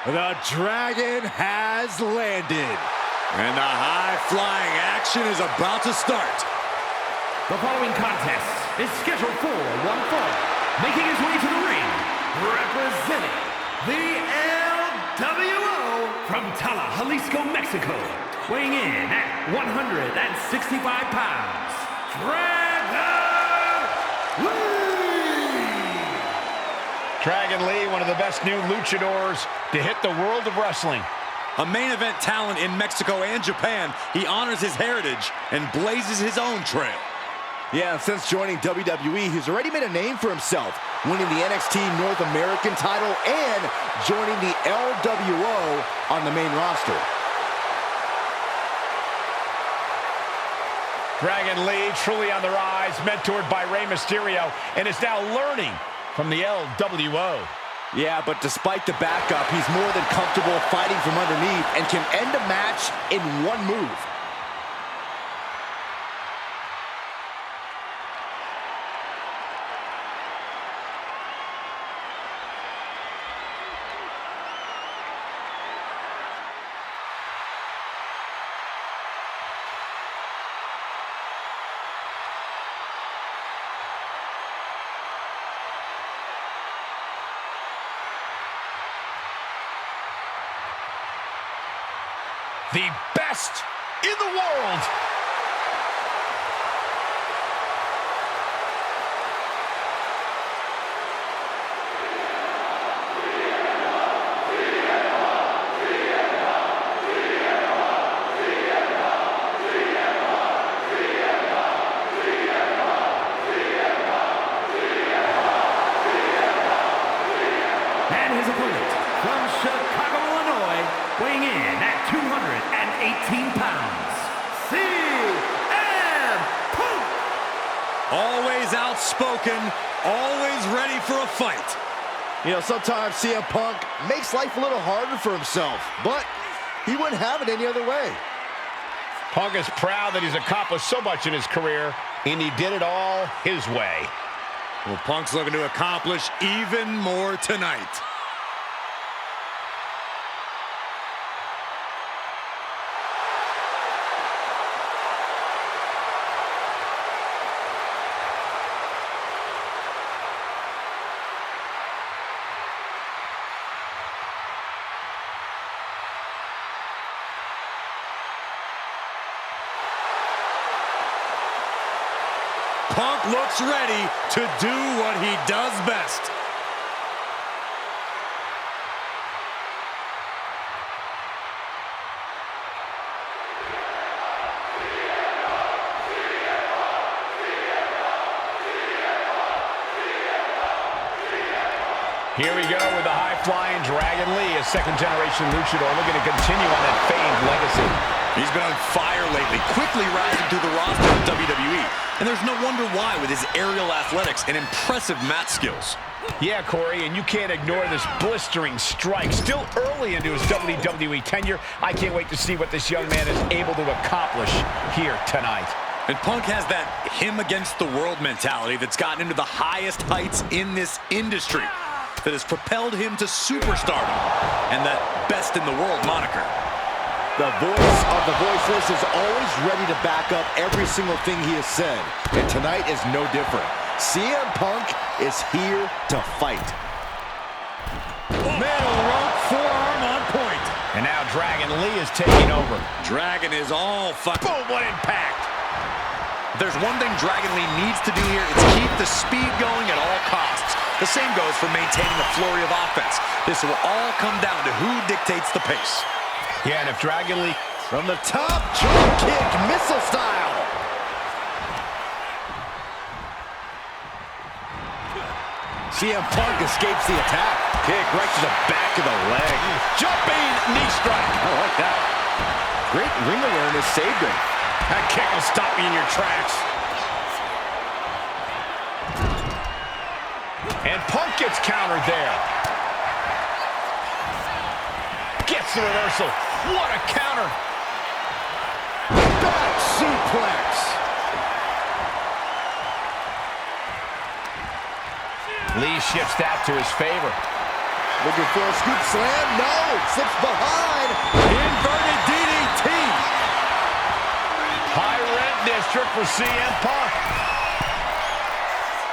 The Dragon has landed. And the high-flying action is about to start. The following contest is scheduled for one fall. Making his way to the ring, representing the LWO from Tala, Jalisco, Mexico. Weighing in at 165 pounds, Dragon Lee! Dragon Lee, one of the best new luchadors to hit the world of wrestling. A main event talent in Mexico and Japan, he honors his heritage and blazes his own trail. Yeah, since joining WWE, he's already made a name for himself, winning the NXT North American title and joining the LWO on the main roster. Dragon Lee, truly on the rise, mentored by Rey Mysterio, and is now learning from the LWO. Yeah, but despite the backup, he's more than comfortable fighting from underneath and can end a match in one move. The best in the world. And his opponent from Chicago, Illinois, weighing in at 218 pounds, CM Punk! Always outspoken, always ready for a fight. You know, sometimes CM Punk makes life a little harder for himself, but he wouldn't have it any other way. Punk is proud that he's accomplished so much in his career, and he did it all his way. Well, Punk's looking to accomplish even more tonight. Punk looks ready to do what he does best. Here we go with the high-flying Dragon Lee, a second-generation luchador looking to continue on that famed legacy. He's been on fire lately, quickly rising through the roster of WWE. And there's no wonder why with his aerial athletics and impressive mat skills. Yeah, Corey, and you can't ignore this blistering strike. Still early into his WWE tenure, I can't wait to see what this young man is able to accomplish here tonight. And Punk has that him-against-the-world mentality that's gotten him to the highest heights in this industry, that has propelled him to superstardom and that best-in-the-world moniker. The voice of the voiceless is always ready to back up every single thing he has said, and tonight is no different. CM Punk is here to fight. Metal rope forearm on point. And now Dragon Lee is taking over. Dragon is all fucking... Boom, what impact! If there's one thing Dragon Lee needs to do here, it's keep the speed going at all costs. The same goes for maintaining a flurry of offense. This will all come down to who dictates the pace. Yeah, and if Dragon Lee... From the top, drop kick, missile style. CM Punk escapes the attack. Kick right to the back of the leg. Jumping knee strike. I like that. Great ring awareness saved him. That kick will stop you in your tracks. And Punk gets countered there. Gets the reversal. What a counter. Back suplex. Lee shifts that to his favor. Looking for a scoop slam. No, slips behind. Inverted DDT. High rent district for CM Punk.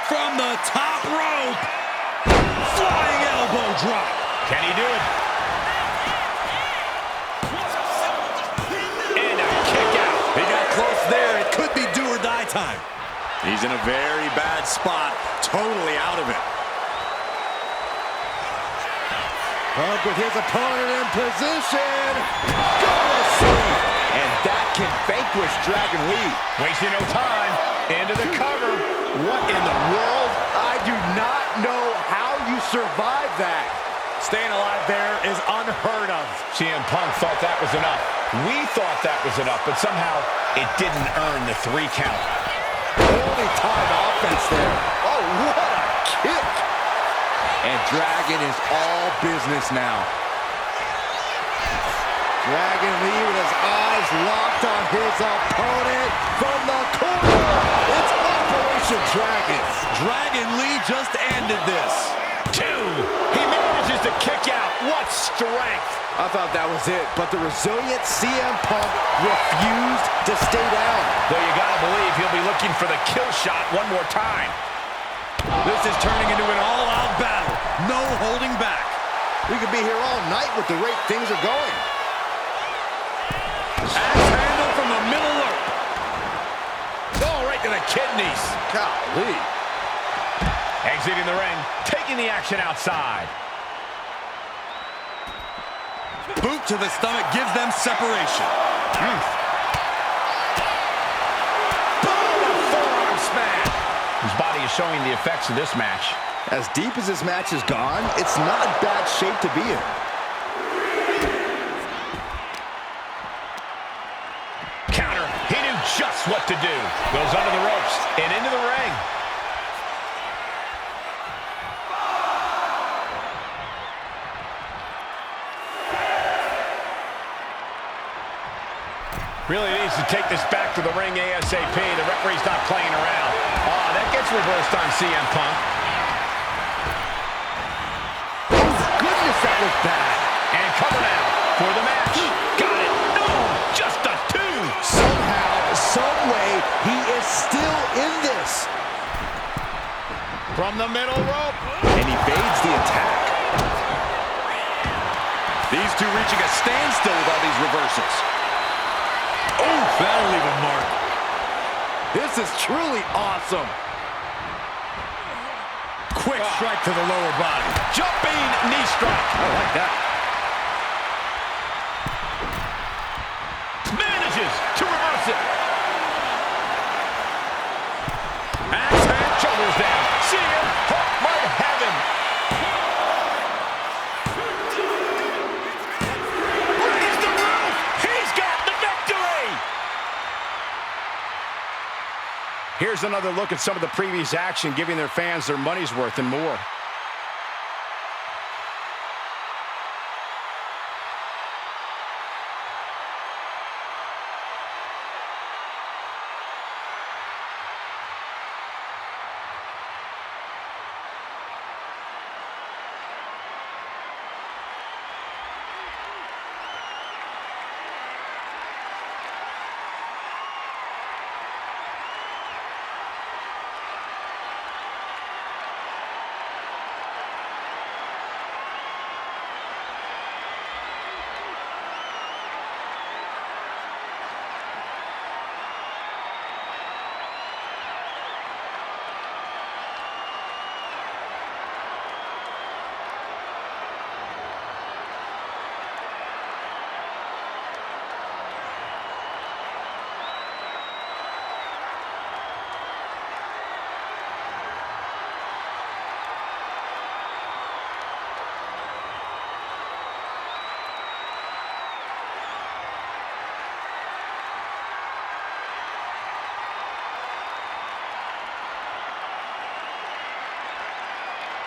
From the top rope. Flying elbow drop. Can he do it? And a kick out. He got close there. It could be do or die time. He's in a very bad spot. Totally out of it. Punk with his opponent in position. Go to sleep. And that can vanquish Dragon Lee. Wasting no time. Into the cover. What in the world? I do not know how you survive that. Staying alive there is unheard of. CM Punk thought that was enough. We thought that was enough, but somehow it didn't earn the 3 count. Holy time offense there. Oh, what a kick. And Dragon is all business now. Dragon Lee with his eyes locked on his opponent from the corner. It's Operation Dragon. Dragon Lee just ended this. 2. He manages to kick out. What strength. I thought that was it, but the resilient CM Punk refused to stay down. Though you gotta believe he'll be looking for the kill shot one more time. This is turning into an all-out battle. No holding back. We could be here all night with the rate things are going. Axe handle from the middle rope. Oh, right to the kidneys. Golly. Exiting the ring, taking the action outside. Boot to the stomach gives them separation. Boom! A forearm smash. His body is showing the effects of this match. As deep as this match has gone, it's not bad shape to be in. Counter. He knew just what to do. Goes under the ropes and into the ring. Really needs to take this back to the ring ASAP. The referee's not playing around. Oh, that gets reversed on CM Punk. Oh, goodness, that was bad. And cover now for the match. Got it. No, just a 2. Somehow, some way, he is still in this. From the middle rope. And he evades the attack. These two reaching a standstill with all these reversals. Oh, that'll leave a mark. This is truly awesome. Quick strike to the lower body. Jumping knee strike. I like that. Manages to reverse it. Axe handle. Shoulders down. CM Punk might have him. Raise the roof. He's got the victory. Here's another look at some of the previous action, giving their fans their money's worth and more.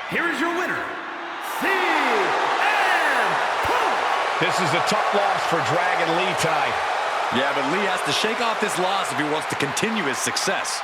Here is your winner, CM Punk. This is a tough loss for Dragon Lee tonight. Yeah, but Lee has to shake off this loss if he wants to continue his success.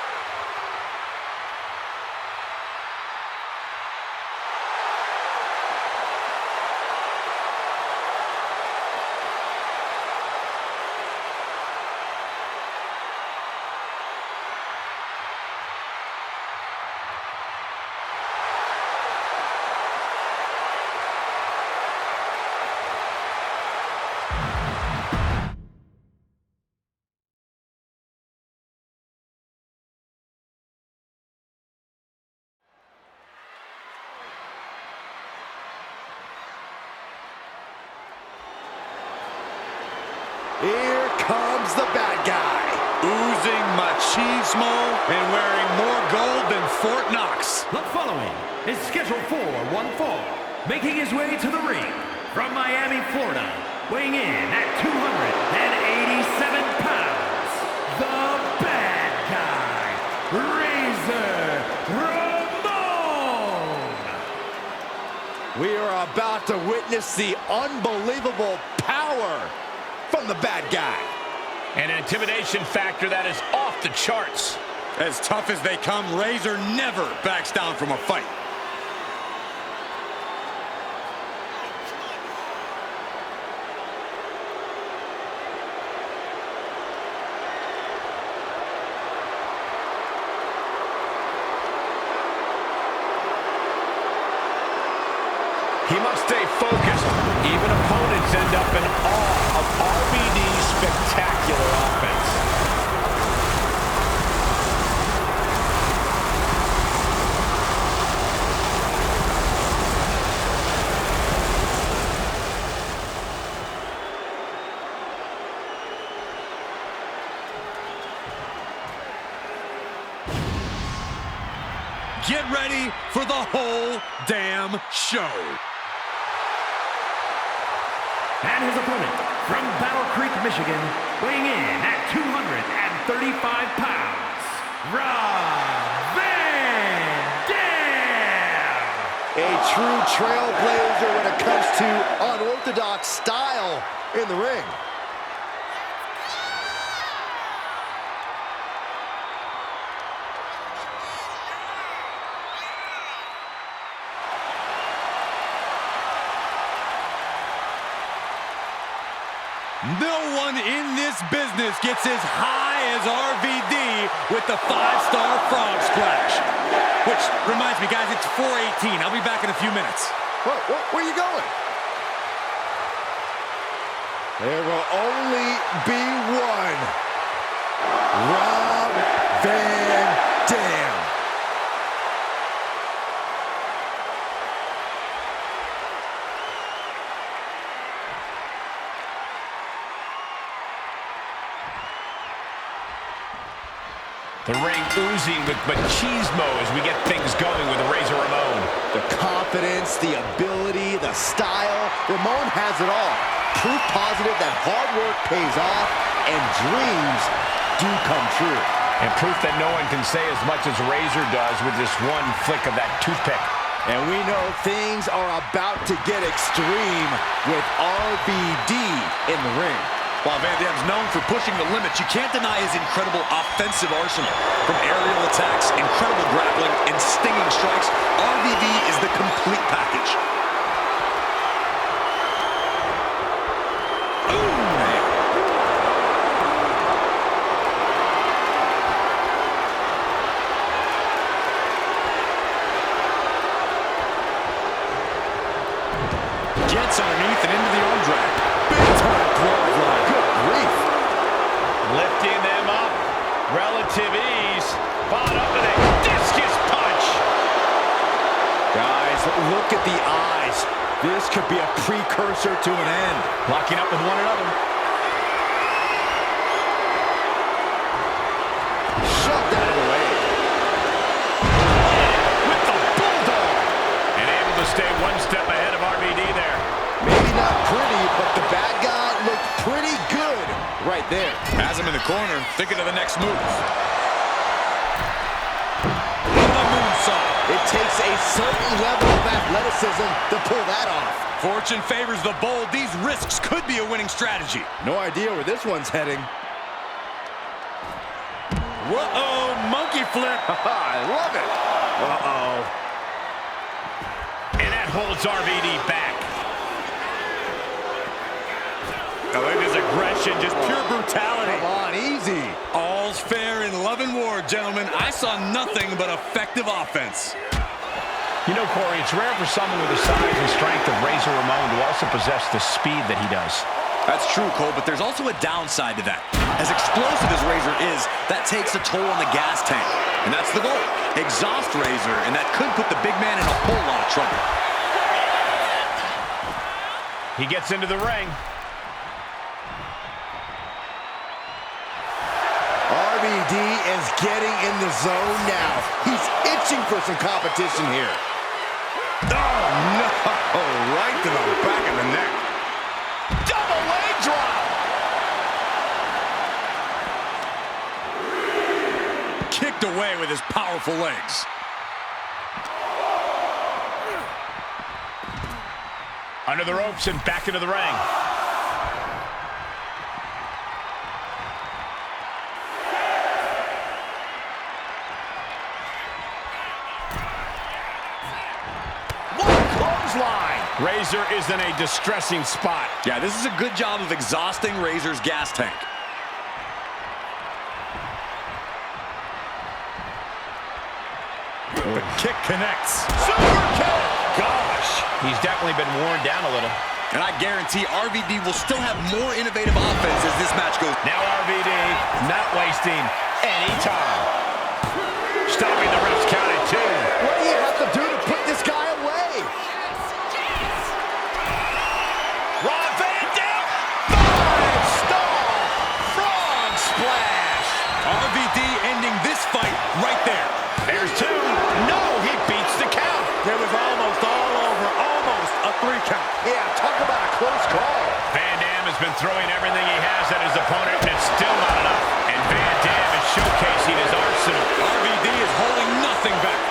comes the bad guy. Oozing machismo and wearing more gold than Fort Knox. The following is scheduled for one fall, making his way to the ring from Miami, Florida, weighing in at 287 pounds, the bad guy, Razor Ramon. We are about to witness the unbelievable power from the bad guy. An intimidation factor that is off the charts. As tough as they come, Razor never backs down from a fight. He must stay focused. Even opponents end up in awe of RVD's spectacular offense. Get ready for the whole damn show. And his opponent from Battle Creek, Michigan, weighing in at 235 pounds, Rob Van Dam! A true trailblazer when it comes to unorthodox style in the ring. No one in this business gets as high as RVD with the 5-star frog splash. Which reminds me, guys, it's 4:18. I'll be back in a few minutes. Where are you going? There will only be one. Rob Van Dam. The ring oozing with machismo as we get things going with Razor Ramon. The confidence, the ability, the style. Ramon has it all. Proof positive that hard work pays off and dreams do come true. And proof that no one can say as much as Razor does with just one flick of that toothpick. And we know things are about to get extreme with RVD in the ring. While Van Dam's known for pushing the limits, you can't deny his incredible offensive arsenal. From aerial attacks, incredible grappling, and stinging strikes, RVD is the complete package. Gets underneath and into the arm drag. Big time clothesline. Good grief. Lifting them up. Relative ease. Followed up with a discus punch. Guys, look at the eyes. This could be a precursor to an end. Locking up with one another. Shut that away. With the bulldog. And able to stay one step ahead of RVD there. Maybe not pretty, but the bad guy looked pretty good right there. Has him in the corner, thinking of the next move. The moonsault. It takes a certain level of athleticism to pull that off. Fortune favors the bold. These risks could be a winning strategy. No idea where this one's heading. Whoa, monkey flip. I love it. Uh-oh. And that holds RVD back. I like his aggression, just pure brutality. Come on, easy. All's fair in love and war, gentlemen. I saw nothing but effective offense. You know, Corey, it's rare for someone with the size and strength of Razor Ramon to also possess the speed that he does. That's true, Cole, but there's also a downside to that. As explosive as Razor is, that takes a toll on the gas tank. And that's the goal. Exhaust Razor, and that could put the big man in a whole lot of trouble. He gets into the ring. RVD is getting in the zone now. He's itching for some competition here. Oh, no! Right to the back of the neck. Double leg drop. Kicked away with his powerful legs. Under the ropes and back into the ring. Razor is in a distressing spot. Yeah, this is a good job of exhausting Razor's gas tank. The kick connects. Super kick! Gosh, he's definitely been worn down a little. And I guarantee RVD will still have more innovative offense as this match goes. Now RVD not wasting any time. Stopping the ref's count at 2. What do you have to do to put this guy away? Rob Van Dam, 5-star frog splash. RVD ending this fight right there. There's 2. No, he beats the count. There was almost a 3 count. Yeah, talk about a close call. Van Dam has been throwing everything he has at his opponent, and it's still not enough. And Van Dam is showcasing his arsenal. RVD is holding nothing back.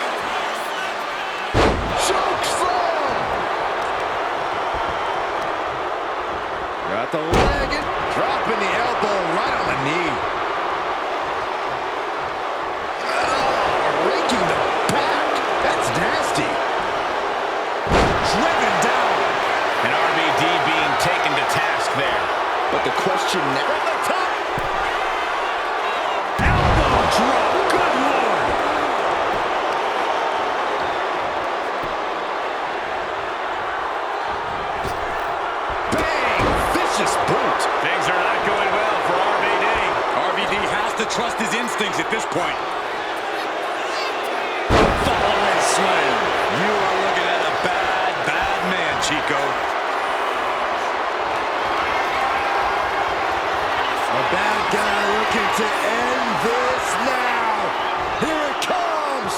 Choke slam! Got the leg and dropping the elbow right on the knee. Oh, raking the back. That's nasty. Driven down. And RVD being taken to task there. But the question now. From the top. Elbow drop. Good Lord. Bang! Vicious boot. Things are not going well for RVD. RVD has to trust his instincts at this point. Follow-in slam. You are looking at a bad man, Chico. A bad guy looking to end this now. Here it comes.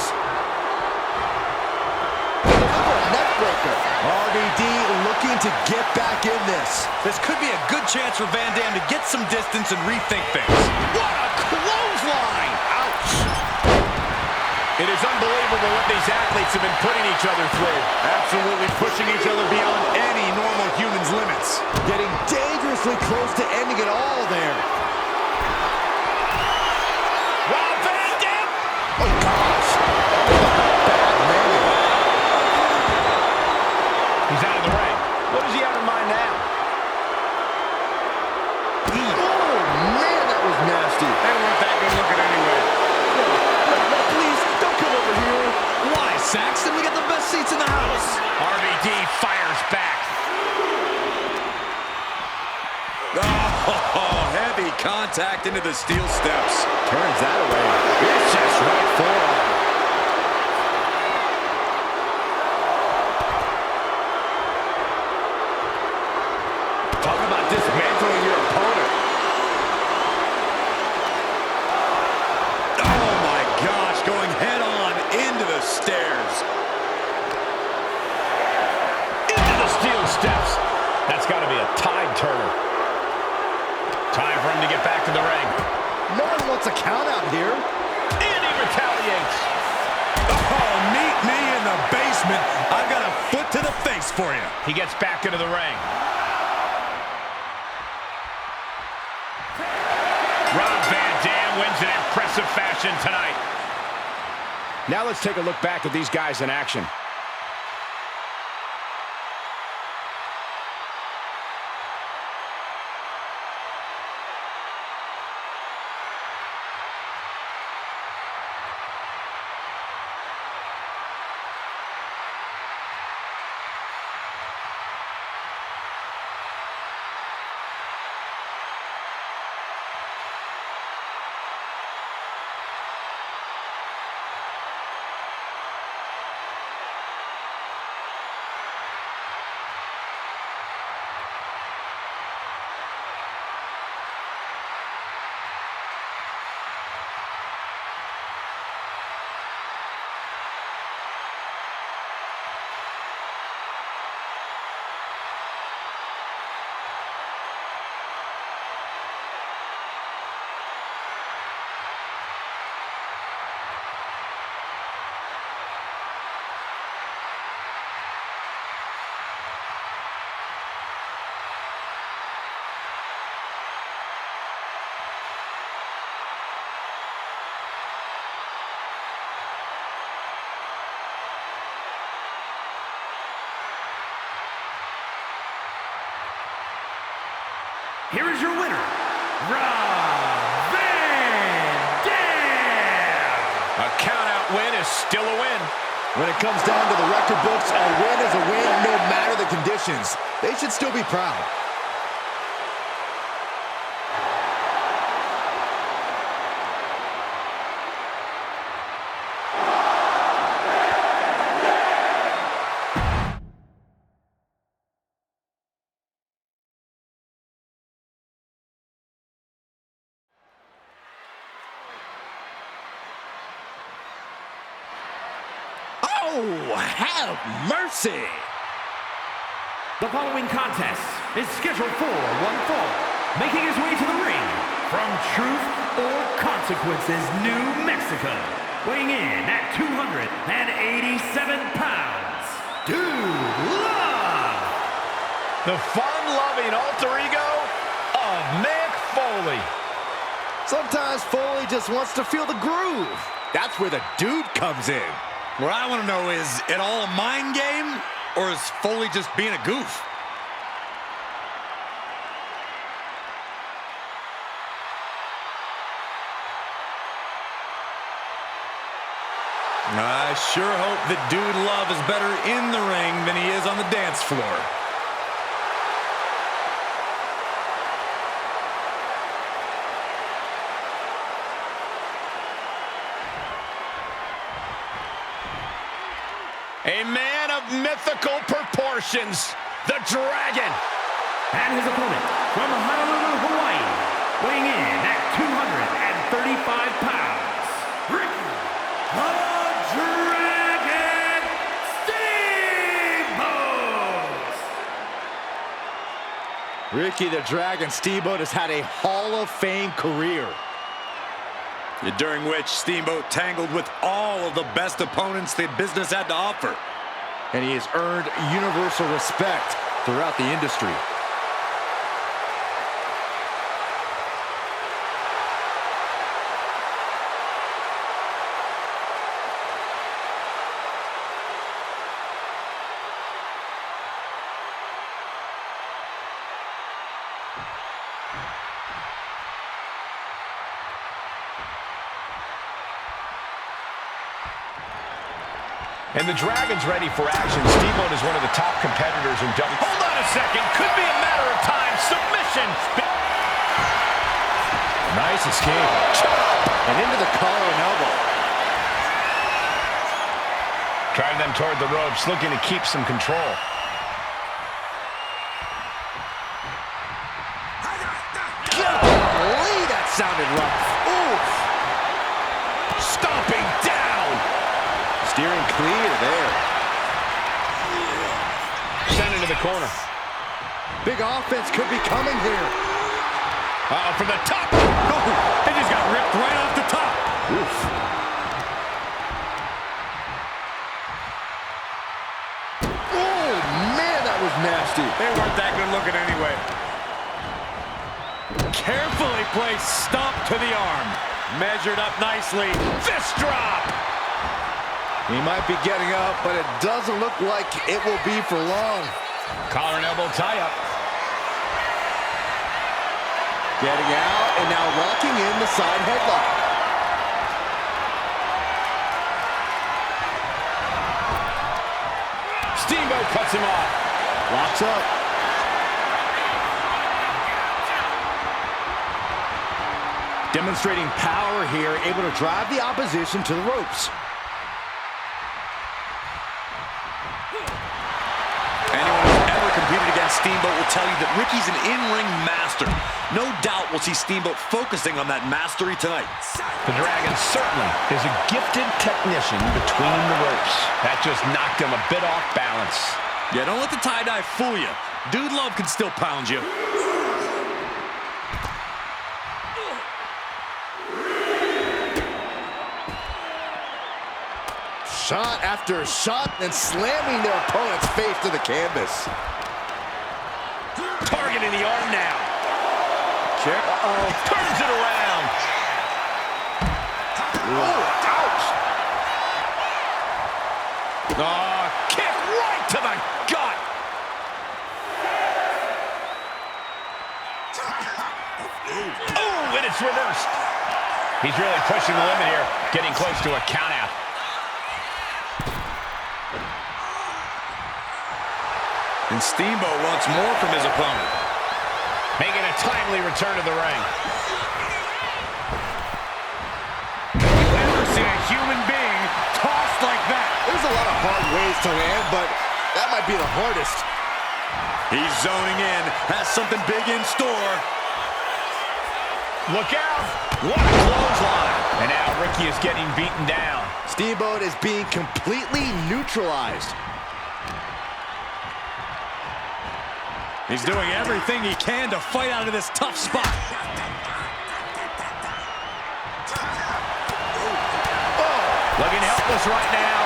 Another neck breaker. RVD looking to get back in this. This could be a good chance for Van Dam to get some distance and rethink things. What a clothesline! Ouch! It is unbelievable what these athletes have been putting each other through. Absolutely pushing each other beyond any normal human's limits. Getting dangerously close to ending it all there. Rob Van Dam! Oh, gosh. Bad man. He's out of the ring. What does he have in mind now? Oh, man, that was nasty. They weren't that good looking anyway. No, please, don't come over here. Why, Saxton? We got the best seats in the house. RVD fires back. Oh, heavy contact into the steel steps. Turns that away. Vicious right forearm. Talk about dismantling your opponent. Oh, my gosh. Going head on into the stairs. Into the steel steps. That's got to be a tide turner. Time for him to get back to the ring. No one wants a count out here. And he retaliates. Oh, meet me in the basement. I've got a foot to the face for you. He gets back into the ring. Rob Van Dam wins in impressive fashion tonight. Now let's take a look back at these guys in action. your winner, Rob Van Dam. A count-out win is still a win. When it comes down to the record books, a win is a win no matter the conditions. They should still be proud. Oh, have mercy! The following contest is scheduled for one fall. Making his way to the ring from Truth or Consequences, New Mexico. Weighing in at 287 pounds, Dude Love! The fun-loving alter ego of Mick Foley. Sometimes Foley just wants to feel the groove. That's where the dude comes in. What I want to know is it all a mind game, or is Foley just being a goof? I sure hope that Dude Love is better in the ring than he is on the dance floor. A man of mythical proportions, the Dragon. And his opponent from Honolulu, Hawaii, weighing in at 235 pounds, Ricky the Dragon Steamboat! Ricky the Dragon Steamboat has had a Hall of Fame career, During which Steamboat tangled with all of the best opponents the business had to offer. and he has earned universal respect throughout the industry. And the Dragon's ready for action. Steamboat is one of the top competitors in WWE. Hold on a second. Could be a matter of time. Submission. Nice escape. And into the collar and elbow. Driving them toward the ropes, looking to keep some control. Golly, that sounded rough. Oof. Stomping down. Steering clear there. Sent into the corner. Big offense could be coming here. From the top. Oh, they just got ripped right off the top. Oof. Oh, man, that was nasty. They weren't that good looking anyway. Carefully placed stomp to the arm. Measured up nicely. Fist drop. He might be getting up, but it doesn't look like it will be for long. Collar and elbow tie-up. Getting out and now locking in the side headlock. Steamboat cuts him off. Locks up. Demonstrating power here, able to drive the opposition to the ropes. Anyone who's ever competed against Steamboat will tell you that Ricky's an in-ring master. No doubt we'll see Steamboat focusing on that mastery tonight. The Dragon certainly is a gifted technician between the ropes. That just knocked him a bit off balance. Yeah, don't let the tie-dye fool you. Dude Love can still pound you. Shot after shot and slamming their opponent's face to the canvas. Targeting the arm now. Check. Turns it around. Oh, ouch. Oh, kick right to the gut. and it's reversed. He's really pushing the limit here, getting close to a count-out. And Steamboat wants more from his opponent. Making a timely return to the ring. I've never seen a human being tossed like that. There's a lot of hard ways to land, but that might be the hardest. He's zoning in, has something big in store. Look out! What a clothesline! And now Ricky is getting beaten down. Steamboat is being completely neutralized. He's doing everything he can to fight out of this tough spot. Looking helpless right now.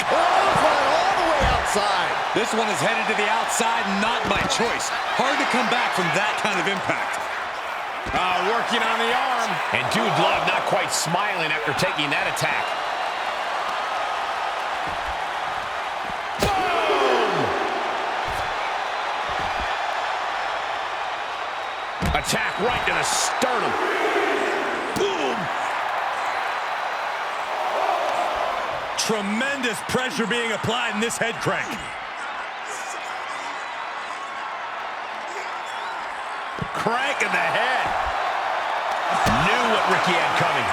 Clothesline all the way outside. This one is headed to the outside, not by choice. Hard to come back from that kind of impact. Working on the arm. And Dude Love not quite smiling after taking that attack. Attack right to the sternum. Boom! Tremendous pressure being applied in this head crank. Crank in the head. Knew what Ricky had coming.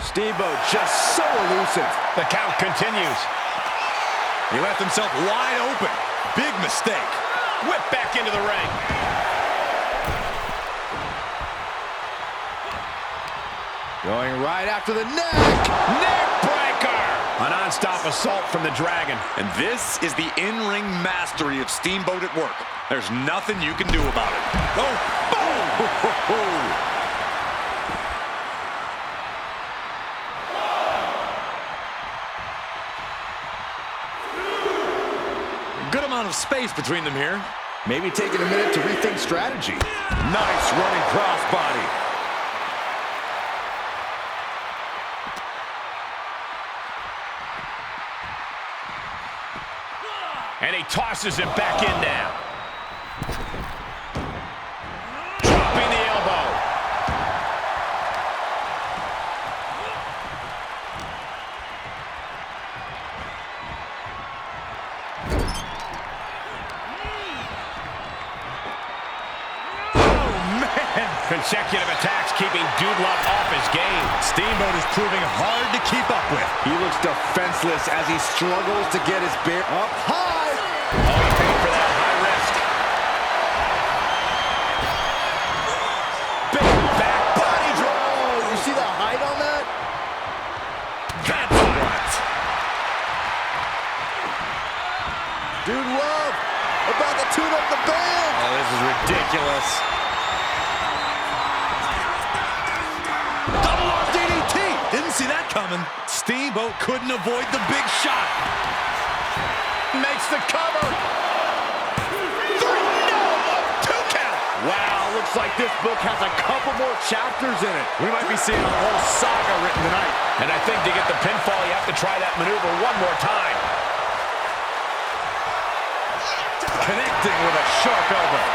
Steamboat just so elusive. The count continues. He left himself wide open. Big mistake. Whip back into the ring. Going right after the neck. Neck breaker. A non-stop assault from the Dragon. And this is the in-ring mastery of Steamboat at work. There's nothing you can do about it. Oh, boom! Good amount of space between them here. Maybe taking a minute to rethink strategy. Nice running crossbody. And he tosses him back in now. Dropping the elbow. Consecutive attacks keeping Dude Love off his game. Steamboat is proving hard to keep up with. He looks defenseless as he struggles to get his bear up high. Oh, he paid for that high risk. Big back body drop. Oh, you see the height on that? That's right. Dude Love about to tune up the band. Oh, this is ridiculous. Didn't see that coming. Steamboat couldn't avoid the big shot. Makes the cover. 3, no, 2 count. Wow, looks like this book has a couple more chapters in it. We might be seeing a whole saga written tonight. And I think to get the pinfall, you have to try that maneuver one more time. Connecting with a sharp elbow.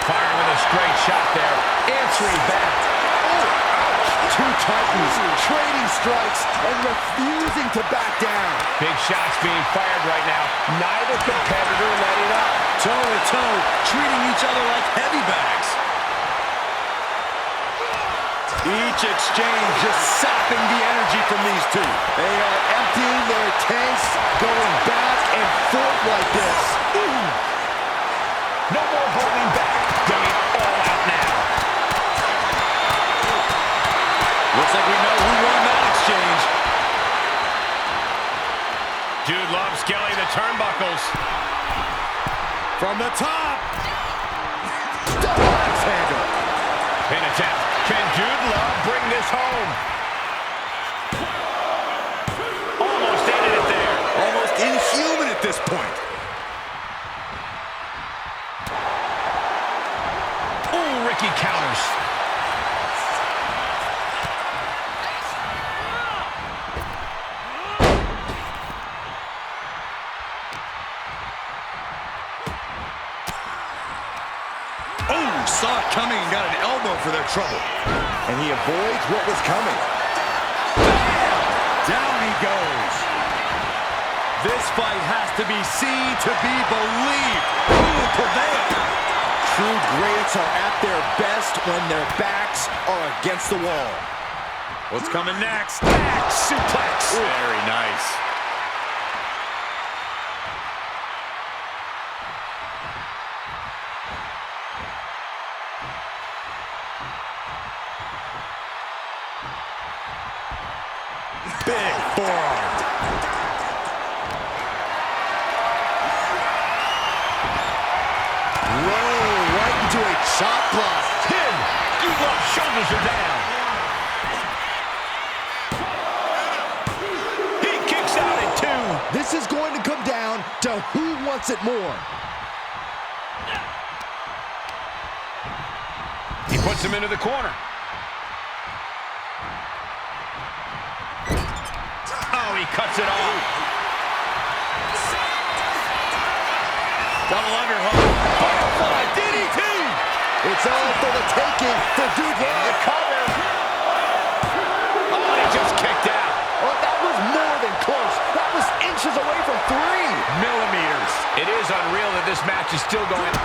Firing with a straight shot there. Answering back. Two titans trading strikes and refusing to back down. Big shots being fired right now. Neither competitor letting up. Toe-to-toe, treating each other like heavy bags. Each exchange just sapping the energy from these two. They are emptying their tanks, going back and forth like this. Ooh. No more holding back. Going all out now. Looks like we know who won that exchange. Dude Love scaling the turnbuckles. From the top. Double axe handle. Pin attempt. Can Dude Love bring this home? Almost ended it there. Almost inhuman at this point. Ooh, Ricky counters. saw it coming and got an elbow for their trouble. And he avoids what was coming. Down he goes. This fight has to be seen to be believed. Who will prevail? True greats are at their best when their backs are against the wall. What's coming next? Back suplex. Very nice. Big forearm. Whoa, right into a chop block. Pin. Shoulders are down. He kicks out at 2. This is going to come down to who wants it more. He puts him into the corner. Oh, he cuts it off. Double underhook. Butterfly DDT. It's all for the taking for Dude Love. Cover. Oh, he just kicked out. Oh, that was more than close. That was inches away from 3 millimeters. It is unreal that this match is still going.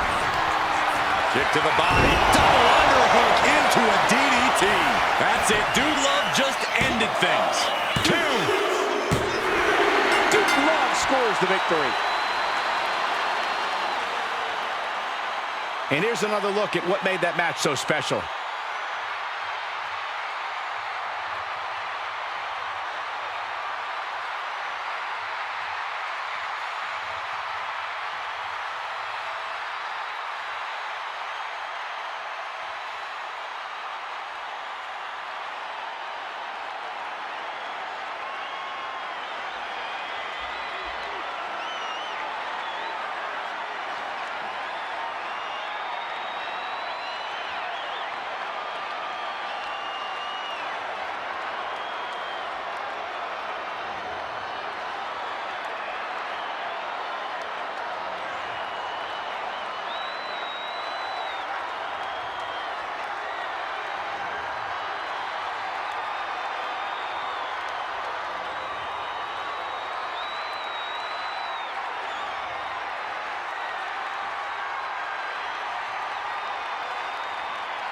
Kick to the body. Double underhook into a DDT. That's it. Dude Love just ended things. 2. Dude Love scores the victory. And here's another look at what made that match so special.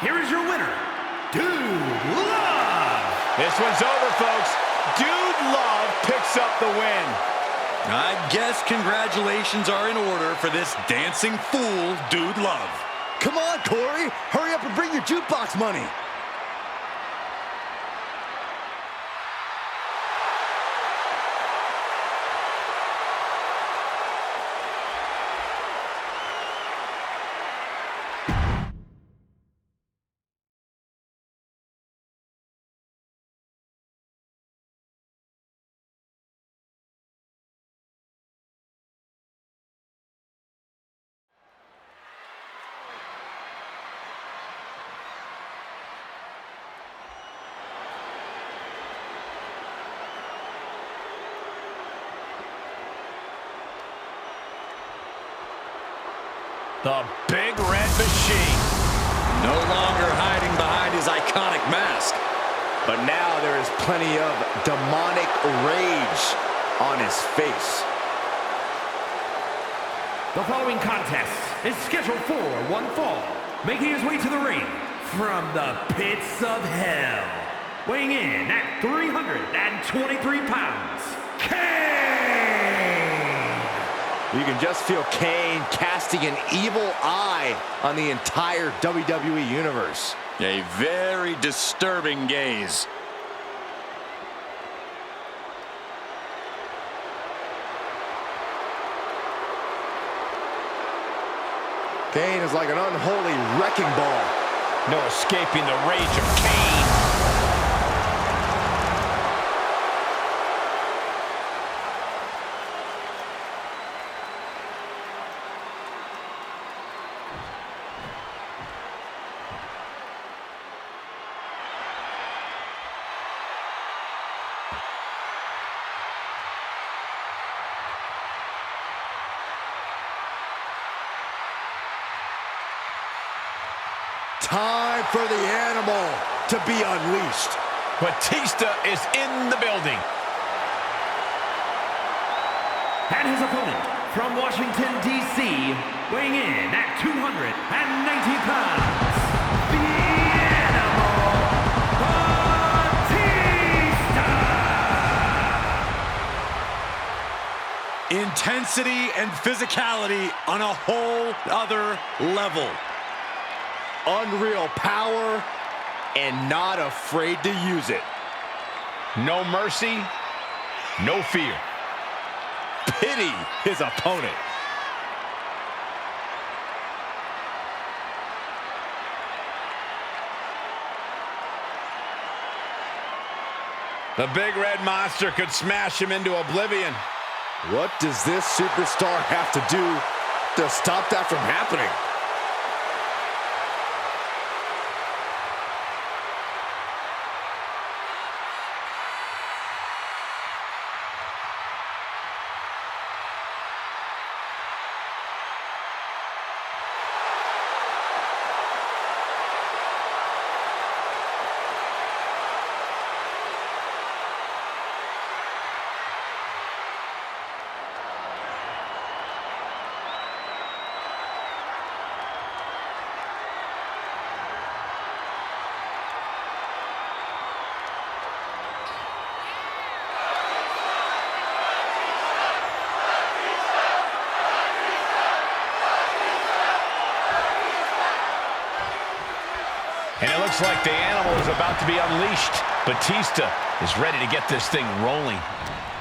Here is your winner, Dude Love. This one's over, folks. Dude Love picks up the win. I guess congratulations are in order for this dancing fool, Dude Love. Come on, Corey. Hurry up and bring your jukebox money. The Big Red Machine. No longer hiding behind his iconic mask. But now there is plenty of demonic rage on his face. The following contest is scheduled for one fall, making his way to the ring from the pits of hell, weighing in at 323 pounds, You can just feel Kane casting an evil eye on the entire WWE Universe. A very disturbing gaze. Kane is like an unholy wrecking ball. No escaping the rage of Kane. Time for the animal to be unleashed. Batista is in the building. And his opponent from Washington, D.C., weighing in at 290 pounds, the Animal, Batista! Intensity and physicality on a whole other level. Unreal power and not afraid to use it. No mercy, no fear. Pity his opponent. The big red monster could smash him into oblivion. What does this superstar have to do to stop that from happening? And it looks like the animal is about to be unleashed. Batista is ready to get this thing rolling.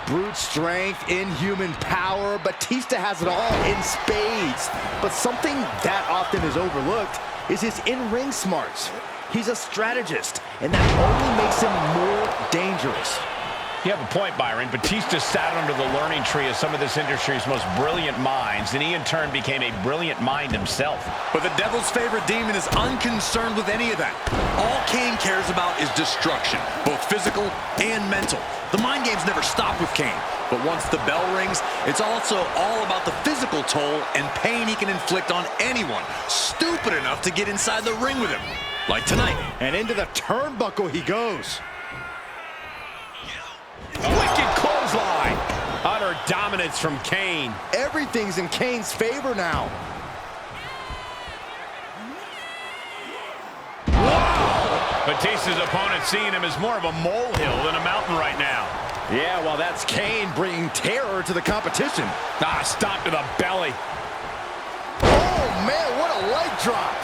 Brute strength, inhuman power. Batista has it all in spades. But something that often is overlooked is his in-ring smarts. He's a strategist, and that only makes him more dangerous. You have a point, Byron. Batista sat under the learning tree of some of this industry's most brilliant minds, and he in turn became a brilliant mind himself. But the devil's favorite demon is unconcerned with any of that. All Kane cares about is destruction, both physical and mental. The mind games never stop with Kane, but once the bell rings, it's also all about the physical toll and pain he can inflict on anyone stupid enough to get inside the ring with him, like tonight. And into the turnbuckle he goes. Wicked clothesline. Utter dominance from Kane. Everything's in Kane's favor now. Wow! Batista's opponent seeing him as more of a molehill than a mountain right now. Yeah, well, that's Kane bringing terror to the competition. Stop to the belly. Oh, man, what a leg drop.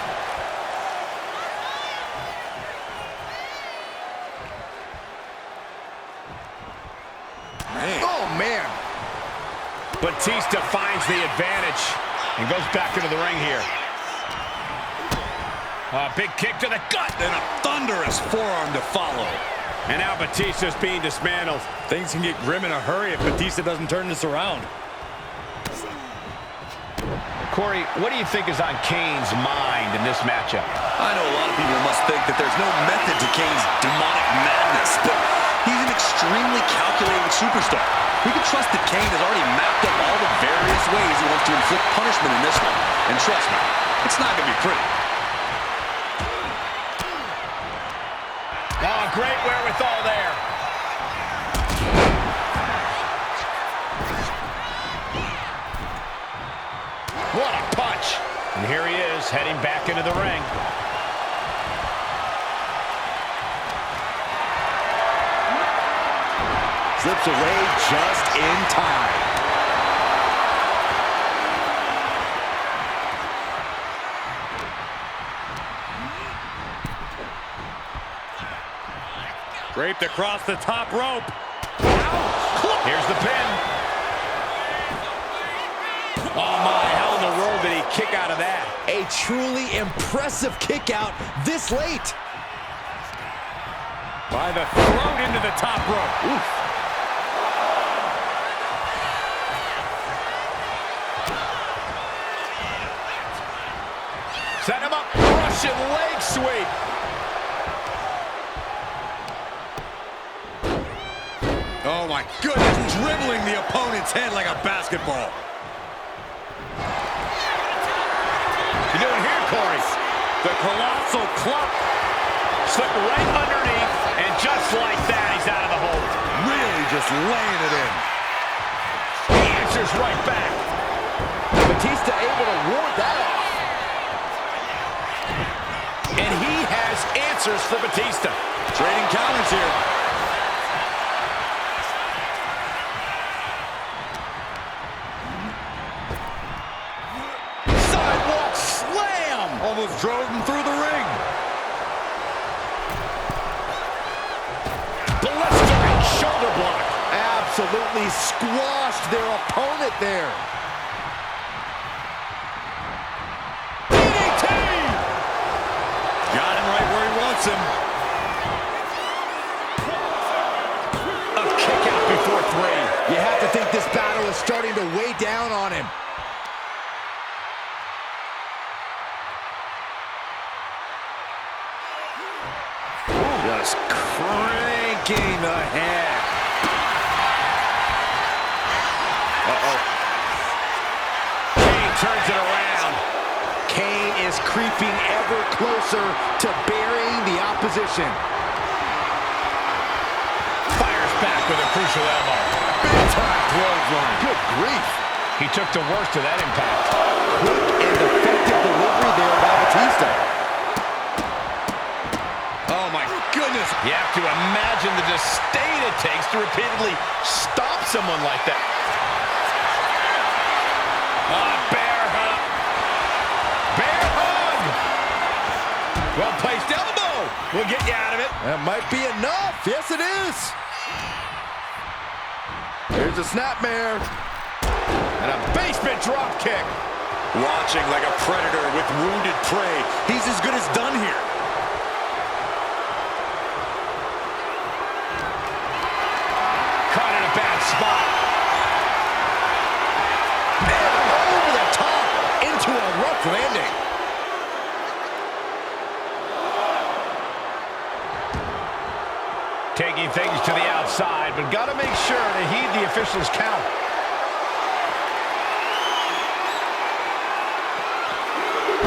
Man. Oh, man. Batista finds the advantage and goes back into the ring here. A big kick to the gut. And a thunderous forearm to follow. And now Batista's being dismantled. Things can get grim in a hurry if Batista doesn't turn this around. Corey, what do you think is on Kane's mind in this matchup? I know a lot of people must think that there's no method to Kane's demonic madness, but he's an extremely calculated superstar. We can trust that Kane has already mapped up all the various ways he wants to inflict punishment in this one. And trust me, it's not going to be pretty. Oh, great wherewithal there. What a punch. And here he is, heading back into the ring. Slips away just in time. Draped across the top rope. Here's the pin. Oh my, how in the world did he kick out of that? A truly impressive kick out this late. By the throat into the top rope. Oof. Set him up, Russian leg sweep. Oh my goodness, dribbling the opponent's head like a basketball. You doing here, Corey? The colossal club. Slipped right underneath, and just like that, he's out of the hold. Really just laying it in. He answers right back. Batista able to ward that off. And he has answers for Batista. Trading counters here. Sidewalk slam! Almost drove him through the ring. Blistering shoulder block. Absolutely squashed their opponent there. DDT! Got him right where he wants him. A kick out before 3. You have to think this battle is starting to weigh down on him. Just cranking ahead. Kane turns it around. Kane is creeping ever closer to burying the opposition. Fires back with a crucial elbow. Big time clothesline. Good grief. He took the worst of that impact. Quick and effective delivery there by Batista. Oh my goodness. You have to imagine the disdain it takes to repeatedly stop someone like that. Bear hug. Bear hug. Well-placed elbow. We'll get you out of it. That might be enough. Yes, it is. Here's a snapmare. And a basement drop kick. Watching like a predator with wounded prey. He's as good as done here. Caught in a bad spot. And over the top into a rough landing. Taking things to the outside, but got to make sure to heed the official's count.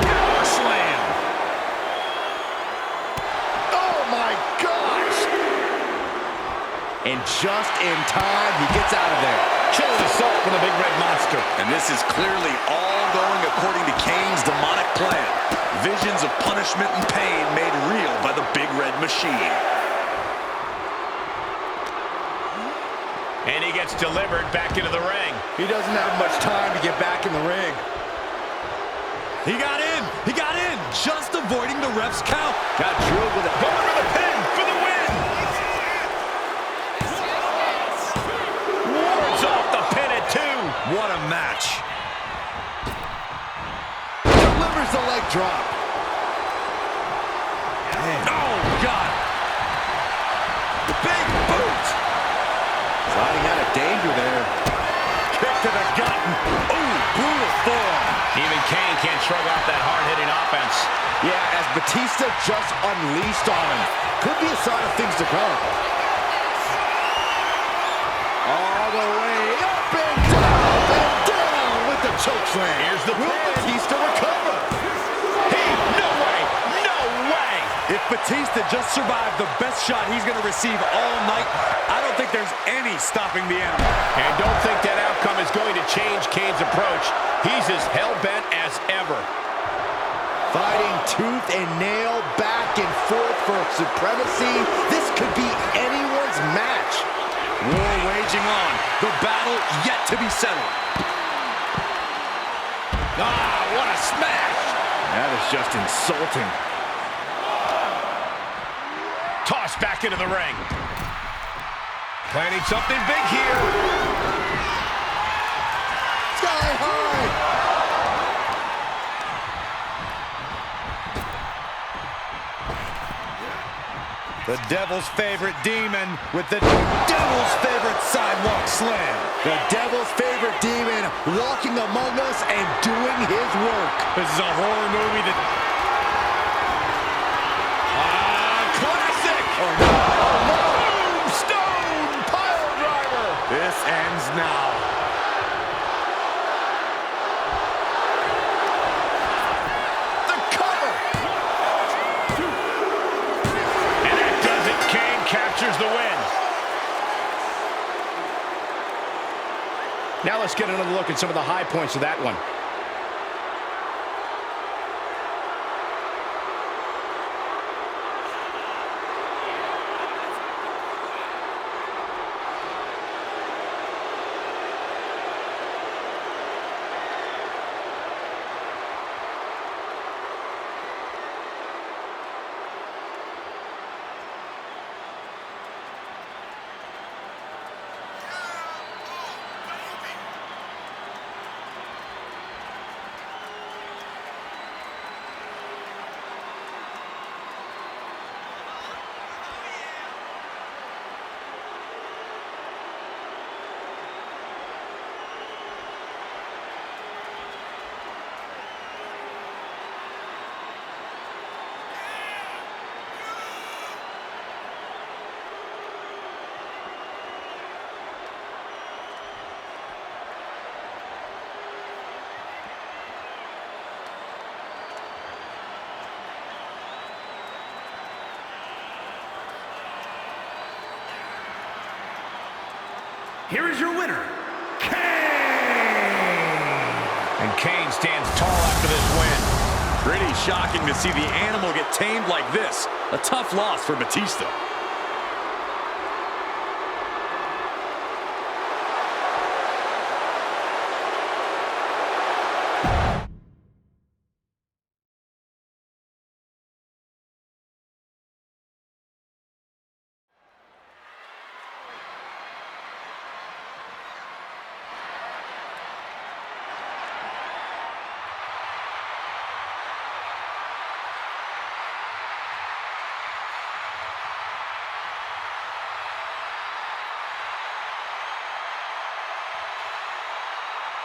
Power slam. Oh my gosh. And just in time, he gets out of there. Chilling assault from the Big Red Monster. And this is clearly all going according to Kane's demonic plan. Visions of punishment and pain made real by the Big Red Machine. And he gets delivered back into the ring. He doesn't have much time to get back in the ring. He got in. He got in. Just avoiding the ref's count. Got drilled with it. Going for the pin for the win. Wards off the pin at 2. What a match. Delivers the leg drop. Oh, God. Big boot. Sliding out of danger there. Kick to the gut. Ooh, brutal forearm. Even Kane can't shrug off that hard-hitting offense. Yeah, as Batista just unleashed on him. Could be a sign of things to come. All the way up and down with the chokeslam. Here's the Will pin. Batista recover? No way. No way. If Batista just survived the best shot he's going to receive all night, I don't think there's any stopping the animal. And don't think that outcome is going to change Kane's approach. He's as hell-bent as ever. Fighting tooth and nail, back and forth for supremacy. This could be anyone's match. War waging on. The battle yet to be settled. What a smash. That is just insulting. Tossed back into the ring. Planning something big here. Sky high. The devil's favorite demon with the devil's favorite sidewalk slam. The devil's favorite demon walking among us and doing his work. This is a horror movie that... Classic. Oh, no. Tombstone pile driver. This ends now. The cover. let's get another look at some of the high points of that one. Here is your winner, Kane! And Kane stands tall after this win. Pretty shocking to see the animal get tamed like this. A tough loss for Batista.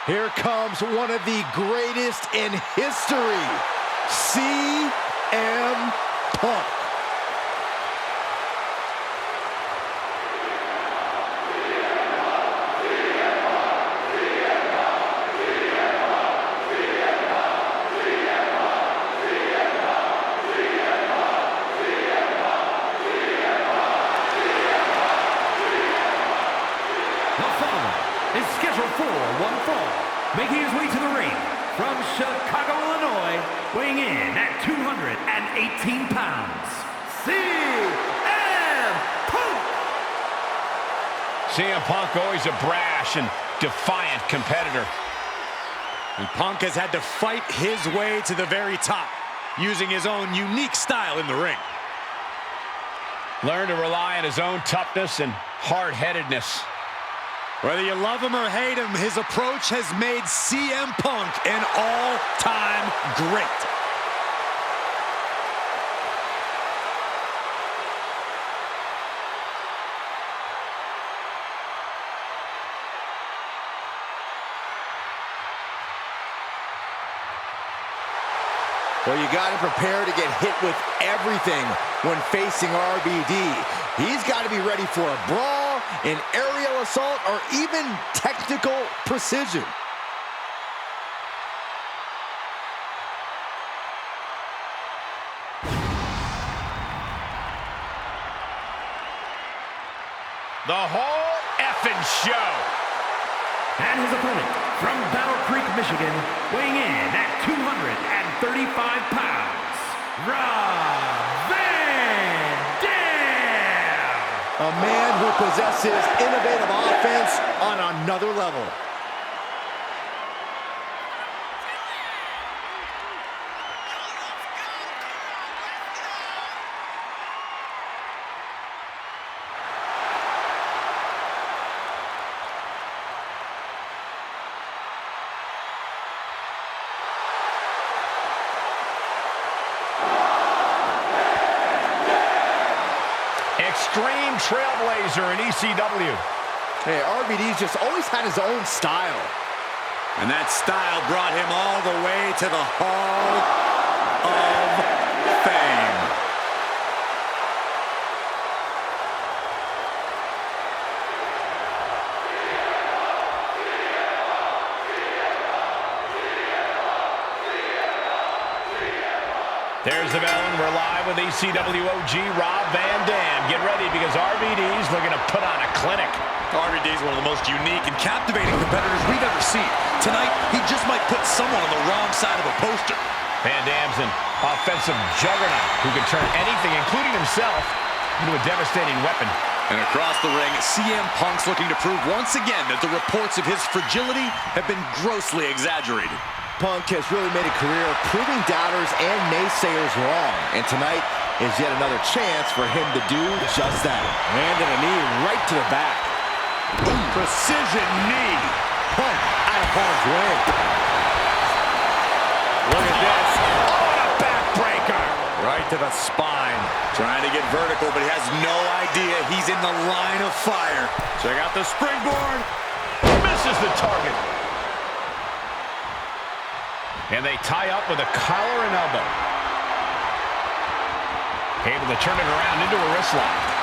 Here comes one of the greatest in history, CM Punk. Is scheduled for one fall, making his way to the ring from Chicago, Illinois, weighing in at 218 pounds, CM Punk! CM Punk, always a brash and defiant competitor. And Punk has had to fight his way to the very top, using his own unique style in the ring. Learn to rely on his own toughness and hard-headedness. Whether you love him or hate him, his approach has made CM Punk an all-time great. Well, you got to prepare to get hit with everything when facing RVD. He's got to be ready for a brawl, an aerial assault, or even technical precision. The whole effing show. And his opponent from Battle Creek, Michigan, weighing in at 235 pounds, Rob Van Dam! A man who possesses innovative offense on another level. Extreme trailblazer in ECW. Hey, RVD's just always had his own style. And that style brought him all the way to the Hall of Fame. There's the bell, and we're live with ECW OG Rob Van Dam. Get ready because RVD's looking to put on a clinic. RVD is one of the most unique and captivating competitors we've ever seen. Tonight, he just might put someone on the wrong side of a poster. Van Dam's an offensive juggernaut who can turn anything, including himself, into a devastating weapon. And across the ring, CM Punk's looking to prove once again that the reports of his fragility have been grossly exaggerated. Punk has really made a career of proving doubters and naysayers wrong. And tonight is yet another chance for him to do just that. Landing a knee right to the back. Ooh, precision knee. Punk out of harm's way. Look at this. Oh, and a backbreaker. Right to the spine. Trying to get vertical, but he has no idea he's in the line of fire. Check out the springboard. Misses the target. And they tie up with a collar and elbow. Able to turn it around into a wrist lock.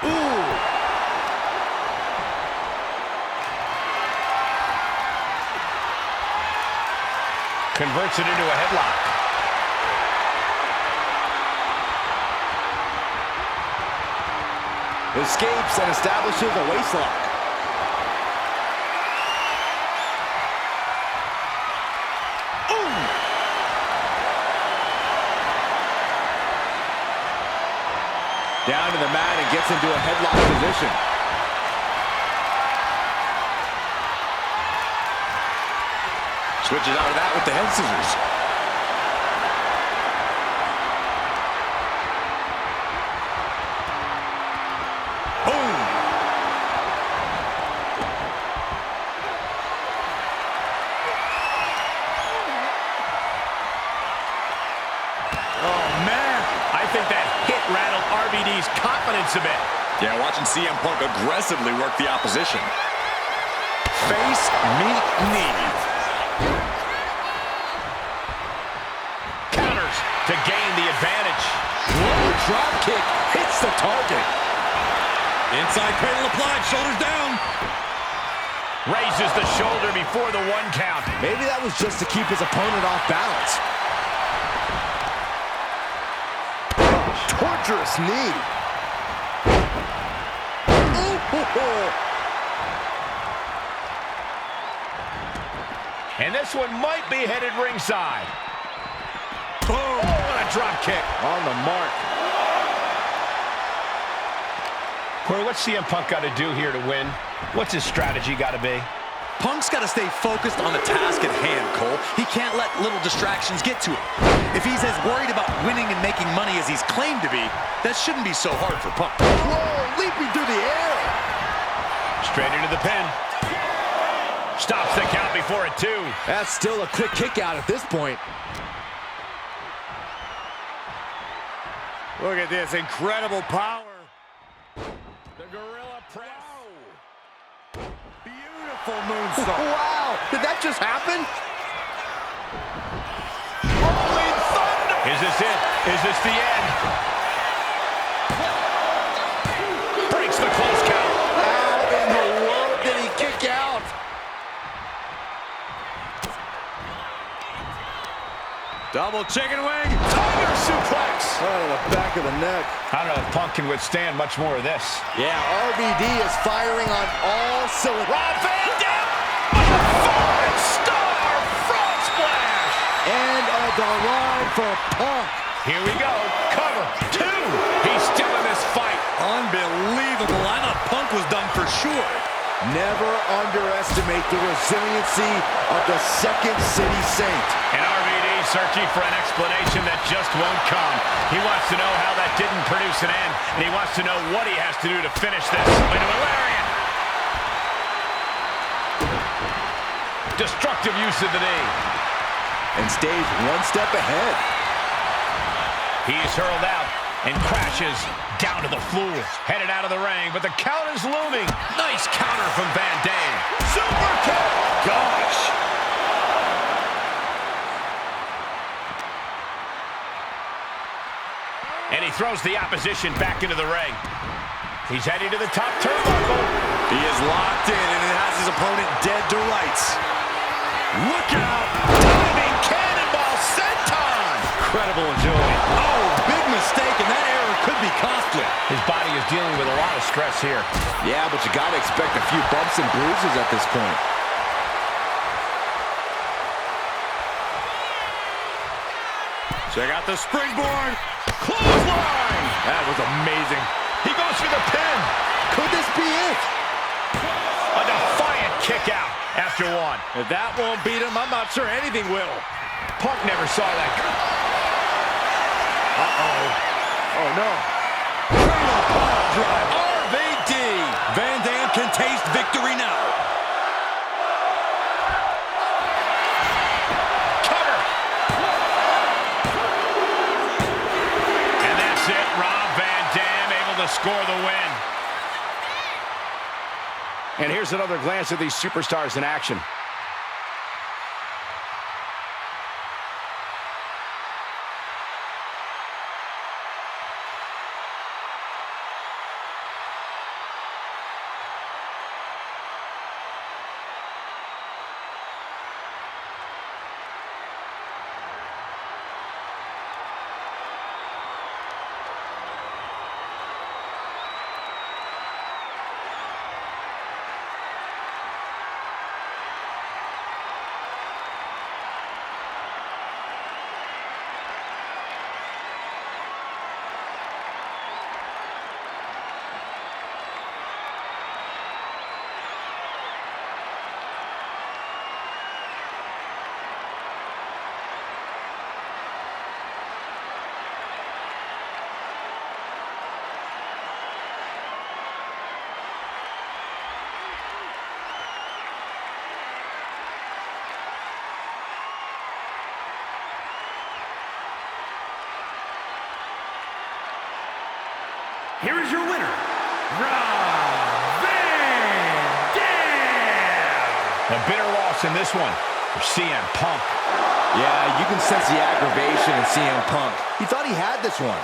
Ooh. Converts it into a headlock. Escapes and establishes a waistlock. Ooh. Down to the mat and gets into a headlock position. Switches out of that with the head scissors. Boom! Oh, man. I think that hit rattled RVD's confidence a bit. Yeah, watching CM Punk aggressively work the opposition. Face, meet, knee. Counters to gain the advantage. Low drop kick hits the target. Inside cradle applied, shoulders down. Raises the shoulder before the 1 count. Maybe that was just to keep his opponent off balance. Torturous knee. Ooh. And this one might be headed ringside. Boom! Oh, what a drop kick. On the mark. Corey, what's CM Punk got to do here to win? What's his strategy got to be? Punk's got to stay focused on the task at hand, Cole. He can't let little distractions get to him. If he's as worried about winning and making money as he's claimed to be, that shouldn't be so hard for Punk. Whoa, leaping through the air. Straight into the pin. Stops the count before a 2. That's still a quick kick out at this point. Look at this incredible power. The gorilla press. Wow. Beautiful moonsault. Wow, did that just happen? Rolling thunder. Is this it? Is this the end? Breaks the close count. How in the world did he kick out? Double chicken wing. Tiger suplex. Out of the back of the neck. I don't know if Punk can withstand much more of this. Yeah, RVD is firing on all cylinders. Rob Van Dam. A 5-star frog splash. And the line for Punk. Here we go. Cover 2. He's still in this fight. Unbelievable. I thought Punk was done for sure. Never underestimate the resiliency of the Second City Saint. And RVD searching for an explanation that just won't come. He wants to know how that didn't produce an end, and he wants to know what he has to do to finish this. Into a lariat. Destructive use of the knee. And stays one step ahead. He's hurled out and crashes down to the floor. Headed out of the ring, but the count is looming. Nice counter from Van Dam. Super kick. Gosh. And he throws the opposition back into the ring. He's heading to the top turnbuckle. He is locked in and it has his opponent dead to rights. Look out. Diving cannonball senton. incredible agility. Oh, big mistake, and that error could be costly. His body is dealing with a lot of stress here. Yeah, but you got to expect a few bumps and bruises at this point. Check out the springboard. Clothesline. That was amazing. He goes for the pin. Could this be it? A defiant kick out after one. If that won't beat him, I'm not sure anything will. Punk never saw that. Uh-oh. Oh, no. Cradle pile drive. RVD. Van Dam can taste victory now. Cover. And that's it. Rob Van Dam able to score the win. And here's another glance at these superstars in action. Here is your winner, Rob Van Dam. A bitter loss in this one for CM Punk. Yeah, you can sense the aggravation in CM Punk. He thought he had this one.